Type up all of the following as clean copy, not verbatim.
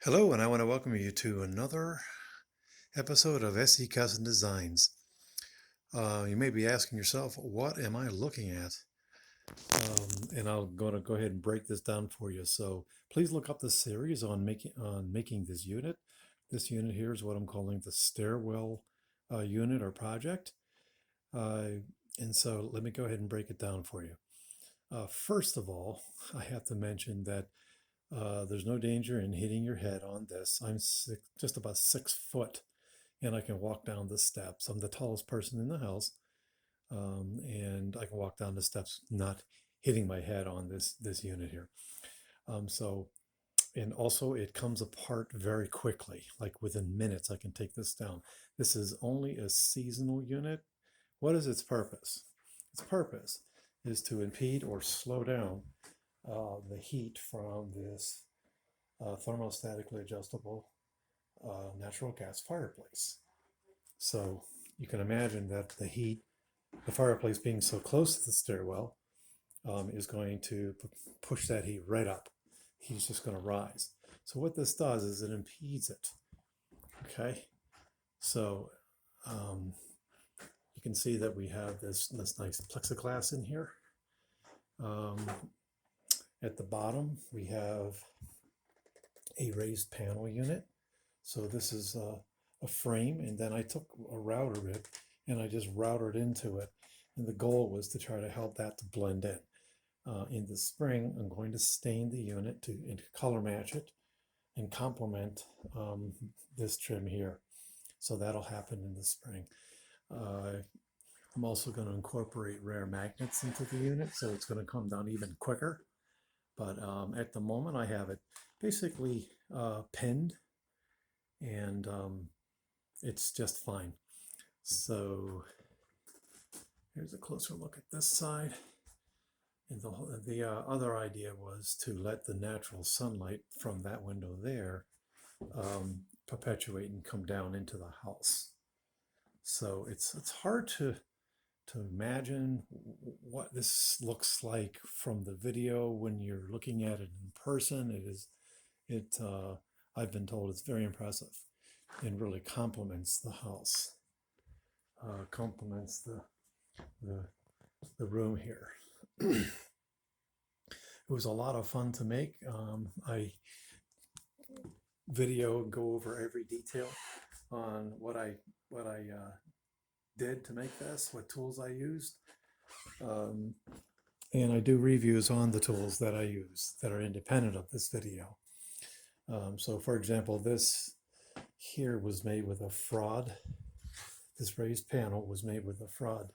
Hello, and I want to welcome you to another episode of SE Custom Designs. You may be asking yourself, what am I looking at? And I'm going to go ahead and break this down for you. So please look up the series on making this unit. This unit here is what I'm calling the stairwell unit or project. And so let me go ahead and break it down for you. First of all, I have to mention that there's no danger in hitting your head on this. I'm just about 6 foot, and I can walk down the steps. I'm the tallest person in the house, and I can walk down the steps, not hitting my head on this unit here. And also it comes apart very quickly, like within minutes. I can take this down. This is only a seasonal unit. What is its purpose? Its purpose is to impede or slow down the heat from this thermostatically adjustable natural gas fireplace. So you can imagine that the fireplace being so close to the stairwell, is going to push that heat right up. Heat's just going to rise. So what this does is it impedes it. Okay, so you can see that we have this nice plexiglass in here. At the bottom, we have a raised panel unit. So this is a frame, and then I took a router bit and I just routed into it. And the goal was to try to help that to blend in. In the spring, I'm going to stain the unit and color match it and complement this trim here. So that'll happen in the spring. I'm also going to incorporate rare magnets into the unit, so it's going to come down even quicker. But at the moment, I have it basically pinned, and it's just fine. So here's a closer look at this side. And the other idea was to let the natural sunlight from that window there perpetuate and come down into the house. So it's hard to imagine what this looks like from the video when you're looking at it in person. I've been told it's very impressive and really complements the house, complements the room here. It was a lot of fun to make. I go over every detail on what I did to make this, what tools I used, and I do reviews on the tools that I use that are independent of this video. So, for example, this here was made with a fraud. This raised panel was made with a fraud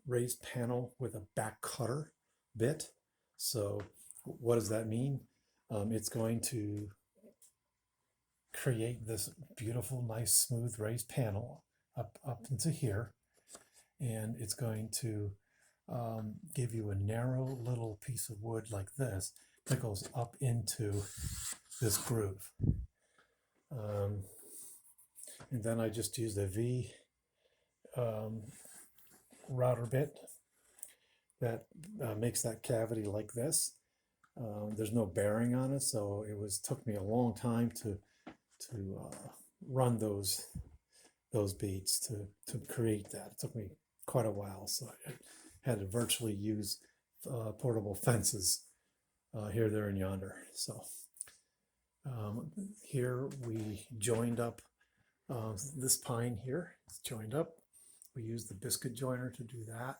raised panel with a back cutter bit. So what does that mean? It's going to create this beautiful, nice, smooth raised panel up into here, and it's going to give you a narrow little piece of wood like this that goes up into this groove. And then I just used a V router bit that makes that cavity like this. There's no bearing on it, so took me a long time to run those beads to create that. It took me quite a while, so I had to virtually use portable fences here, there, and yonder. So here we joined up this pine here. It's joined up. We used the biscuit joiner to do that.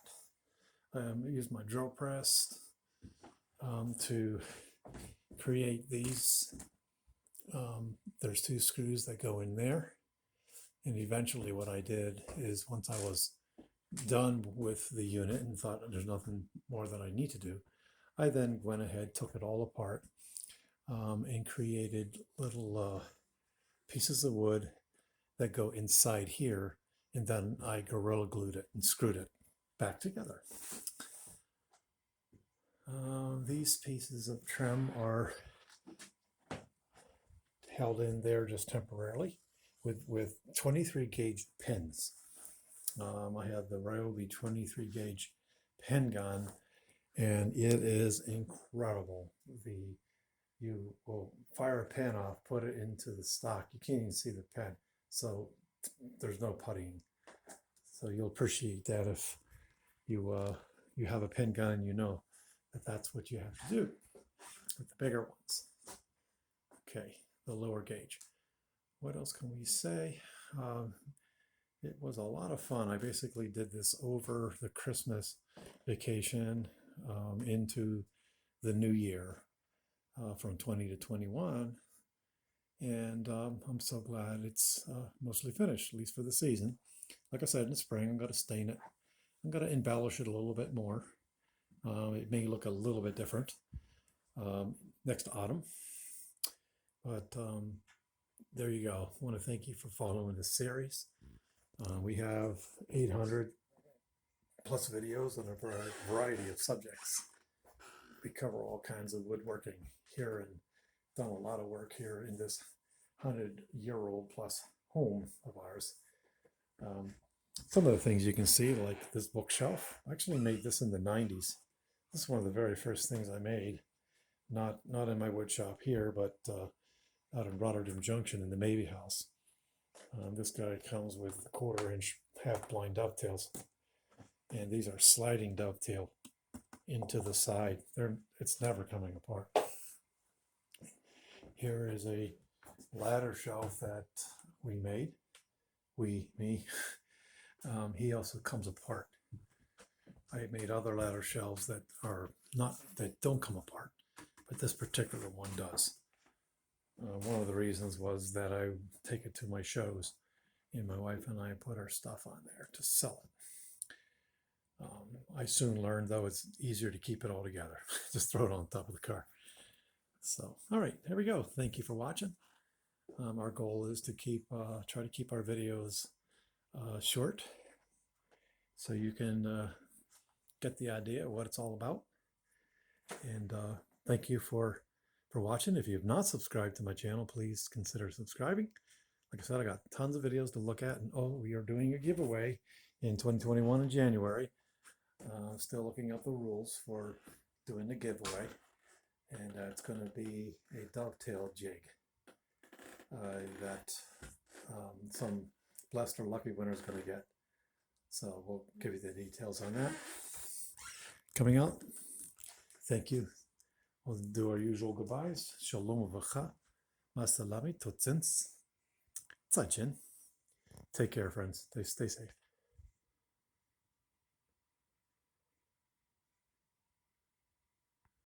I used my drill press to create these. There's 2 screws that go in there. And eventually what I did is, once I was done with the unit and thought there's nothing more that I need to do, I then went ahead, took it all apart, and created little pieces of wood that go inside here. And then I Gorilla glued it and screwed it back together. These pieces of trim are held in there just temporarily with 23 gauge pins. I have the Ryobi 23 gauge pen gun, and it is incredible. You will fire a pen off, put it into the stock. You can't even see the pen, so there's no puttying. So you'll appreciate that if you have a pen gun, you know that that's what you have to do with the bigger ones. Okay, the lower gauge. What else can we say? It was a lot of fun. I basically did this over the Christmas vacation into the new year from 20 to 21. And I'm so glad it's mostly finished, at least for the season. Like I said, in the spring, I'm going to stain it. I'm going to embellish it a little bit more. It may look a little bit different next autumn. But there you go. I want to thank you for following this series. We have 800 plus videos on a variety of subjects. We cover all kinds of woodworking here and done a lot of work here in this 100-year-old plus home of ours. Some of the things you can see, like this bookshelf, I actually made this in the 90s. This is one of the very first things I made, not in my wood shop here, but out in Rotterdam Junction in the Mavie house. This guy comes with 1/4-inch half-blind dovetails, and these are sliding dovetail into the side. It's never coming apart. Here is a ladder shelf that we made. Me. He also comes apart. I made other ladder shelves that don't come apart, but this particular one does. One of the reasons was that I take it to my shows, and my wife and I put our stuff on there to sell it. I soon learned, though, it's easier to keep it all together. Just throw it on top of the car. So, all right, here we go. Thank you for watching. Our goal is to try to keep our videos short, so you can get the idea of what it's all about. And thank you for watching. If you have not subscribed to my channel, please consider subscribing. Like I said, I got tons of videos to look at, and we are doing a giveaway in 2021 in January. Still looking up the rules for doing the giveaway, and it's going to be a dovetail jig that some blessed or lucky winner is going to get. So we'll give you the details on that coming out. Thank you. We'll do our usual goodbyes. Shalom uvracha, masalami, totzins, tzajin. Take care, friends. Stay safe.